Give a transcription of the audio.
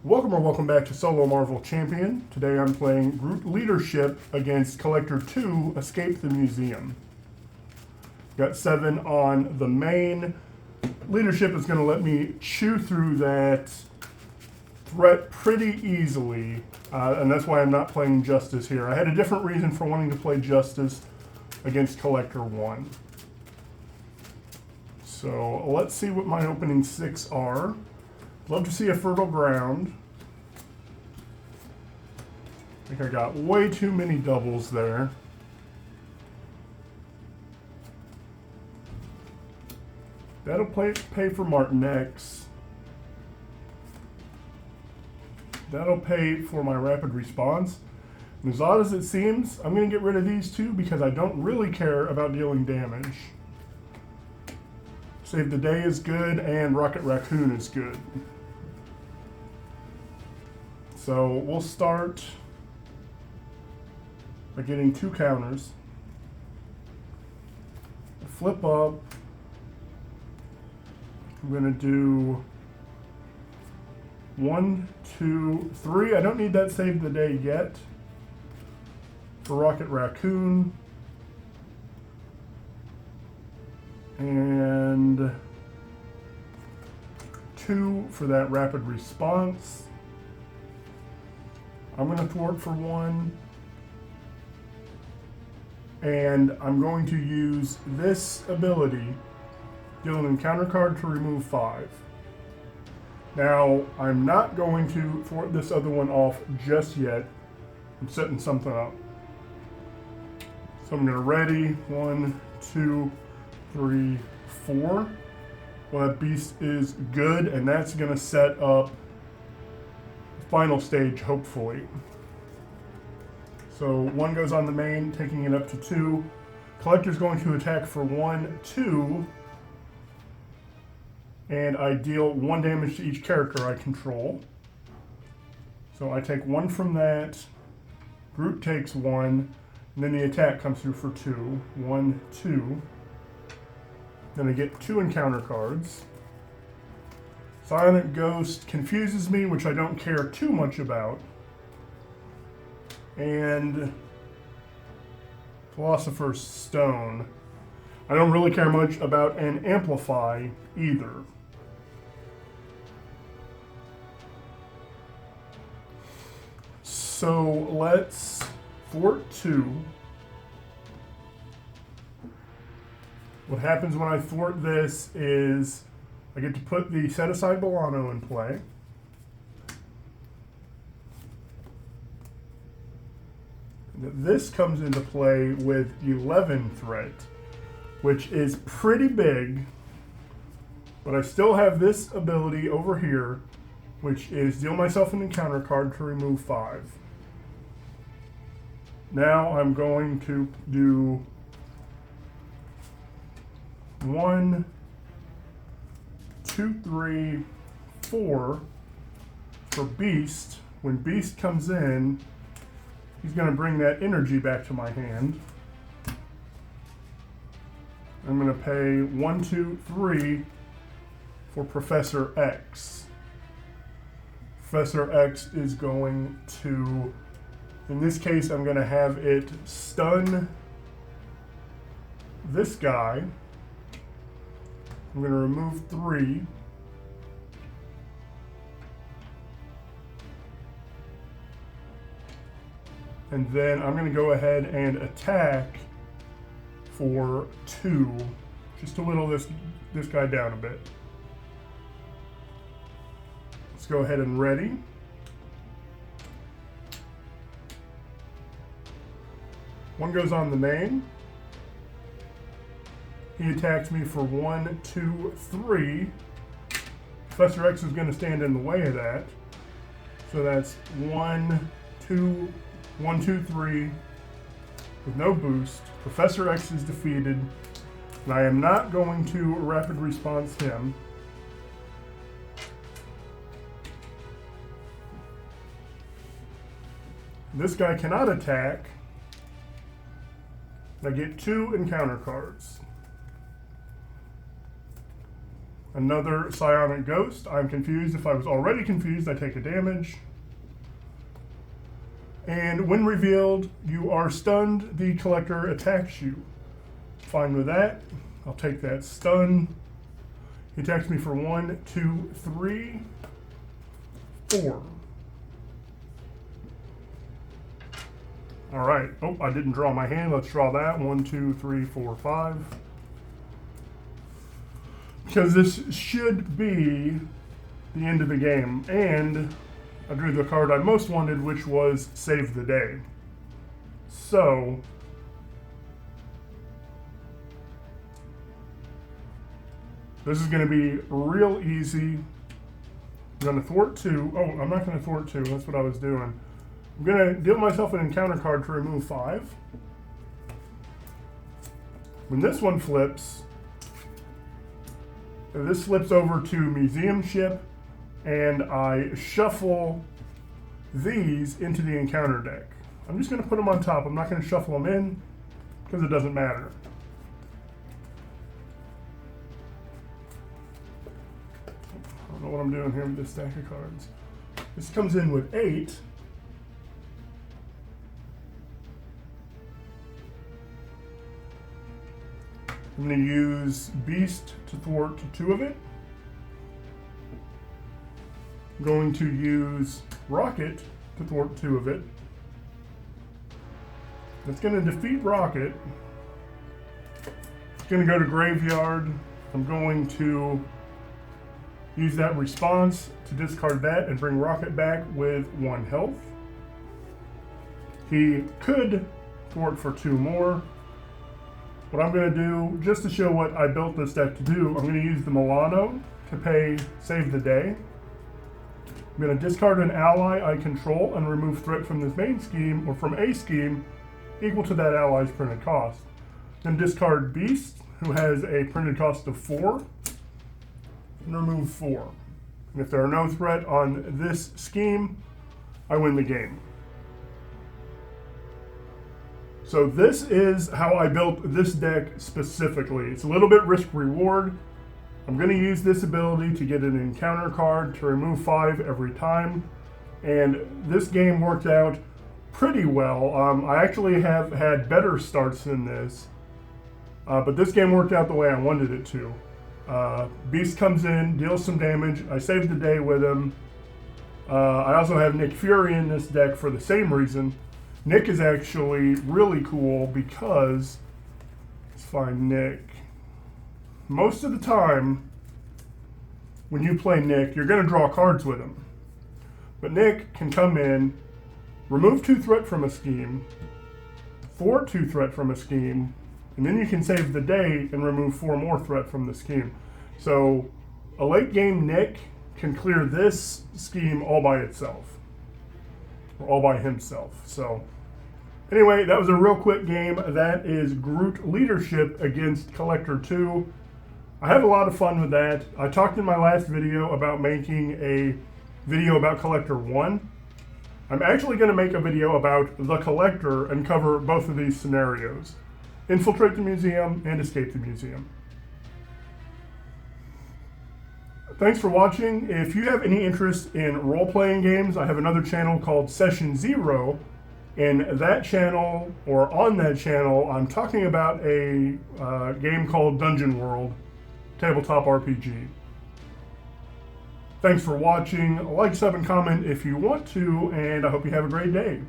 Welcome back to Solo Marvel Champion. Today I'm playing Groot Leadership against Collector 2, Escape the Museum. Got 7 on the main. Leadership is going to let me chew through that threat pretty easily, and that's why I'm not playing Justice here. I had a different reason for wanting to play Justice against Collector 1. So let's see what my opening 6 are. Love to see a fertile ground. I think I got way too many doubles there. That'll pay for Martin X. That'll pay for my rapid response. And as odd as it seems, I'm going to get rid of these two because I don't really care about dealing damage. Save the Day is good and Rocket Raccoon is good. So we'll start by getting 2 counters. Flip up. I'm going to do 1, 2, 3. I don't need that Save the Day yet. For Rocket Raccoon. And 2 for that rapid response. I'm going to thwart for 1. And I'm going to use this ability, deal an encounter card to remove 5. Now, I'm not going to thwart this other one off just yet. I'm setting something up. So I'm going to ready 1, 2, 3, 4. Well, that beast is good, and that's going to set up the final stage, hopefully. So 1 goes on the main, taking it up to 2. Collector's going to attack for 1, 2. And I deal 1 damage to each character I control. So I take 1 from that. Groot takes 1. And then the attack comes through for 2. 1, 2. Then I get 2 encounter cards. Silent Ghost confuses me, which I don't care too much about. And Philosopher's Stone. I don't really care much about an Amplify either. So let's thwart 2. What happens when I thwart this is I get to put the set aside Bolano in play. This comes into play with 11 threat, which is pretty big, but I still have this ability over here, which is deal myself an encounter card to remove 5. Now I'm going to do 1, 2, 3, 4 for Beast. When Beast comes in, he's going to bring that energy back to my hand. I'm going to pay 1, 2, 3 for Professor X. Professor X is going to, in this case, I'm going to have it stun this guy. I'm going to remove 3. And then I'm going to go ahead and attack for 2, just to whittle this guy down a bit. Let's go ahead and ready. One goes on the main. He attacks me for 1, 2, 3. Professor X is going to stand in the way of that. So that's 1, 2, 1, 2, 3 with no boost. Professor X is defeated, and I am not going to rapid response him. This guy cannot attack. I get 2 encounter cards. Another psionic ghost. I'm confused. If I was already confused, I take a damage. And when revealed, you are stunned. The collector attacks you. Fine with that. I'll take that stun. He attacks me for 1, 2, 3, 4. All right. Oh, I didn't draw my hand. Let's draw that. 1, 2, 3, 4, 5. Because this should be the end of the game. And I drew the card I most wanted, which was Save the Day. So this is going to be real easy. I'm going to thwart 2. Oh, I'm not going to thwart 2. That's what I was doing. I'm going to deal myself an encounter card to remove 5. When this one flips, this flips over to Museum Ship, and I shuffle these into the encounter deck. I'm just going to put them on top. I'm not going to shuffle them in because it doesn't matter. I don't know what I'm doing here with this stack of cards. This comes in with 8. I'm going to use Beast to thwart 2 of it. I'm going to use Rocket to thwart 2 of it. It's going to defeat Rocket. It's going to go to Graveyard. I'm going to use that response to discard that and bring Rocket back with 1 health. He could thwart for 2 more. What I'm going to do, just to show what I built this deck to do, I'm going to use the Milano to pay Save the Day. I'm going to discard an ally I control and remove threat from this main scheme or from a scheme equal to that ally's printed cost. Then discard Beast, who has a printed cost of 4, and remove 4. And if there are no threat on this scheme, I win the game. So this is how I built this deck specifically. It's a little bit risk reward. I'm going to use this ability to get an encounter card to remove 5 every time. And this game worked out pretty well. I actually have had better starts than this. But this game worked out the way I wanted it to. Beast comes in, deals some damage. I save the day with him. I also have Nick Fury in this deck for the same reason. Nick is actually really cool because, let's find Nick. Most of the time, when you play Nick, you're going to draw cards with him. But Nick can come in, remove 2 threat from a scheme, thwart 2 threat from a scheme, and then you can save the day and remove 4 more threat from the scheme. So a late game Nick can clear this scheme all by itself. Or all by himself. So anyway, that was a real quick game. That is Groot Leadership against Collector 2. I have a lot of fun with that. I talked in my last video about making a video about Collector 1. I'm actually going to make a video about the Collector and cover both of these scenarios. Infiltrate the museum and escape the museum. Thanks for watching. If you have any interest in role-playing games, I have another channel called Session Zero. In that channel, or on that channel, I'm talking about a game called Dungeon World, tabletop RPG. Thanks for watching. Like, sub, and comment if you want to, and I hope you have a great day.